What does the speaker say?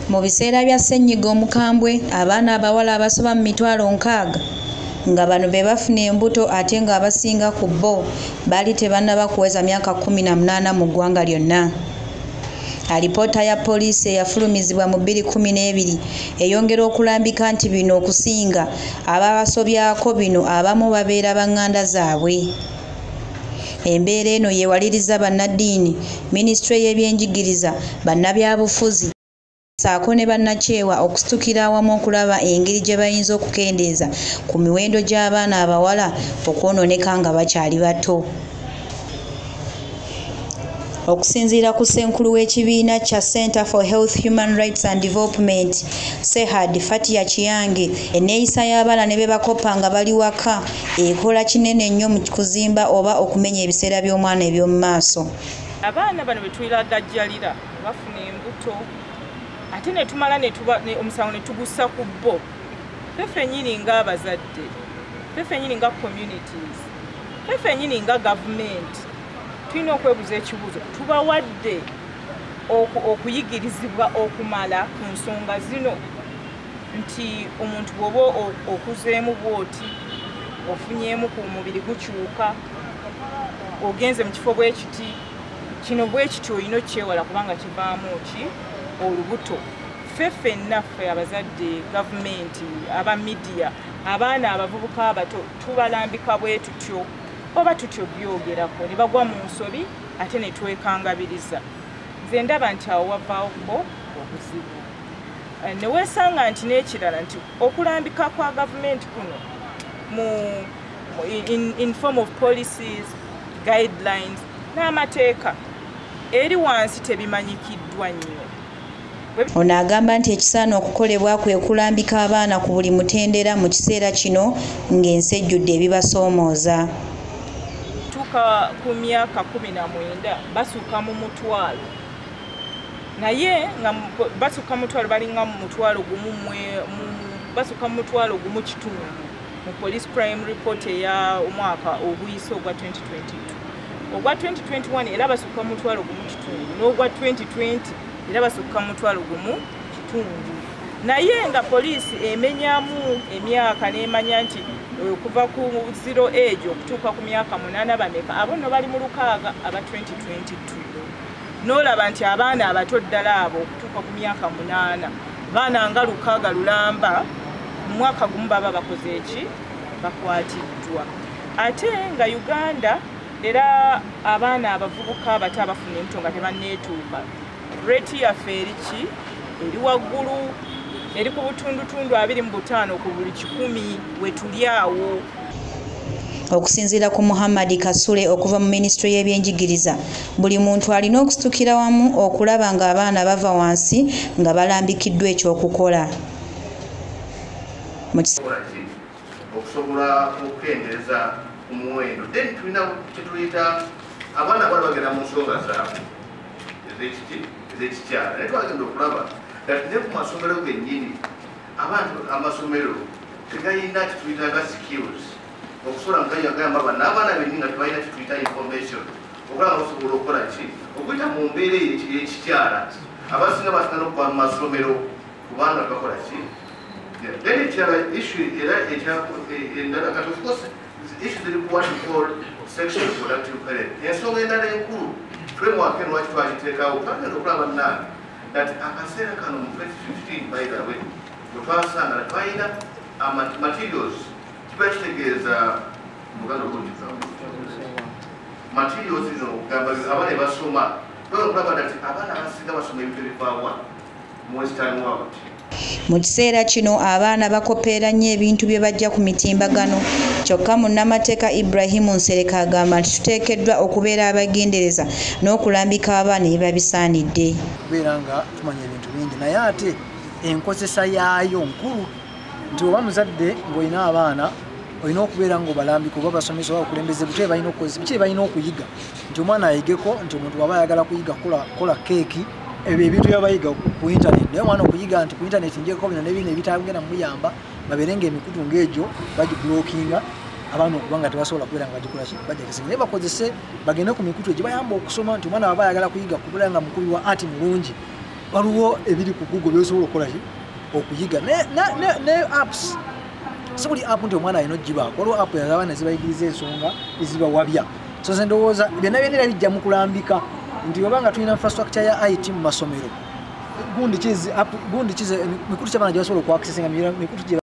Mu biseera bya ssenyiga omukambwe abaana abawala abasoba mu mitwalo 6 nga bano be bafuna embuto ate nga abasinga ku bo bali tebannaba kuweza myaka 18 mu ggwanga lyonna. Alipoota ya poliisi eyafulumizibwa mu 2012 eyongera okulambika nti bino okusinga ababasobyako bino abamu babeera banganda zaabwe. Embeera eno yeewaliriza bannaddiini, minisitule y'ebyenjigiriza, bannabyabufuzi saako ne bannakyewa okusitukira awamu okulaba engeri gye bayinza okukendeeza ku miwendo gy'abaana abawala okwonooneka nga bakyali bato. Okusinziira ku ssenkulu w'ekibiina kya Center for Health, Human Rights and Development, Sehad Fatia Kiyange, enneeyisa y'abaana ne be bakopa nga bali waka ekola kinene nnyo mu kuzimba oba okumenya ebiseera by'omwana eby'omu maaso. Abaana bano be tulagajjalira bafuna embuto ate ne tumala omusango ne tugussa ku bo. Ffe nnyini ng'abazadde, ffe nnyini nga communities, ffe nnyini nga gavumenti tulina okwebuza ekibuuzo, tubawadde okuyigirizibwa okumala ku nsonga zino nti omuntu bw'oba okuzeemu bw'oti ofunyeemu ku mubiri gukyuka ogenze mu kifo bwe kiti kino bwe kiti olina okyewala kubanga kivaamu ki olubuto. Ffenna ffe abazadde, gavumenti, aba midiya, abaana abavubuka abato tubalambika bwe tutyo oba tutyo byogerako ne bagwa mu nsobi ate ne twekangabiriza. Nze ndaba nti awo wavaawo obuzibu. Ne weesanga nti n'ekirala nti okulambika kwa gavumenti kuno in form of policies, guidelines n'amateeka eri wansi tebimanyikiddwa nnyo. Ono agamba nti ekisaana okukolebwa kwe kulambika abaana ku buli mutendera mu kiseera kino ng'ensi ejjudde ebibasoomooza. Ku myaka 19 basuka mu mutwalo, naye nga basuka mu mutwalo balinga mu mutwalo gumu basuka mu mutwalo gumu kitundu mu police crime report eya omwaka oguyise ogwa 2022. Ogwa 2021 era basuka mu mutwalo gumu kitundu n'ogwa 2020 era basuka mu mutwalo gumu kitundu. Naye nga poliisi emenyamu emyaka n'emanya nti okuva ku 0 age okutuuka ku myaka 8 bameka abo nno bali mu 6 aba 2022. N'olaba nti abaana abato ddala abo okutuuka ku myaka 8 baana nga 6 lulamba mu mwaka gumu baba bakoze eki bakwatiddwa. Ate nga Uganda era abaana abavubuka abato abafuna embuto nga tebanneetuuka rate yaffe eriki eri waggulu eri ku butundutundu 25 ku buli 100 we tuli awo. Okusinziira ku Muhammad Kasule okuva mu minisitule y'ebyenjigiriza, buli muntu alina okusitukira wamu okulaba nga abaana bava wansi nga balambikiddwa ekyokukola. Okusobola okukendeeza ku muwendo then tulina kyetuyita abaana bali bagenda mu nsonga zaabwe ez'ekikyala naye twagenda okulaba ne ku masomero gennyini abantu amasomero tegayina kituyitaga skills okusobola mugayagamba banaabaana bennyini nga tebalina kituyita information okulaba nga basobola okukola ki okuyita mu mbeera y'ekikyala abasinga basinga n'okuva mu masomero kubanga bakola ki. Then ekirala issue era endala kati of course issue ziri ku what we call sexual reproductive health. Ensonga endala enkulu framework eno lwaki twagiteekawo twagenda okulaba nange that akaseera kano mu 2015 by the way bwe twasanga twalina materials kiba kitegeeza muganda okulungiza materials zino gamba abaana basoma twagenda okulaba that abaana abasinga basoma ebintu ebivaawa mu western world. Mu kiseera kino abaana bakopeera nnyo ebintu bye bajja ku mitimbagano, kyokka munnamateeka Ibrahim Nsereka agamba nti tuteekeddwa okubeera abagendereza n'okulambika abaana ebiba bisaanidde. Kubeera nga tumanya ebintu bingi naye ate enkozesa yaayo nkulu nti oba muzadde ng'olina abaana olina okubeera ng'obalambika oba basomesa oba okulembeze biki balina okuyiga nti omwana ayigeko nti omuntu waba ayagala kuyiga kola keeki ebintu byabayiga ku internet naye omwana okuyiga nti ku internet njeko bino n'ebino ebitagenda muyamba babeerenga emikutu ng'egyo bagibulookinga abaana okuba nga tebasobola kubeera nga bagikola bajagise naye bakozese bagende ku mikutu egyo bayamba okusoma nti omwana waba ayagala kuyiga kubeera nga mukubi wa ati mulungi waliwo ebiri ku Google byosobola okukola ki okuyiga ne apps si buli app nti omwana alina ogibaako waliwo app abaana zibayigiriza ensonga ezibawabya so nze ndowooza byonna byonna bijja mu kulambika nti wabanga tulina infrastructure ya IT mu masomero gundi kizi mikulu ky'abaana gye basobola okwakisesinga mikulu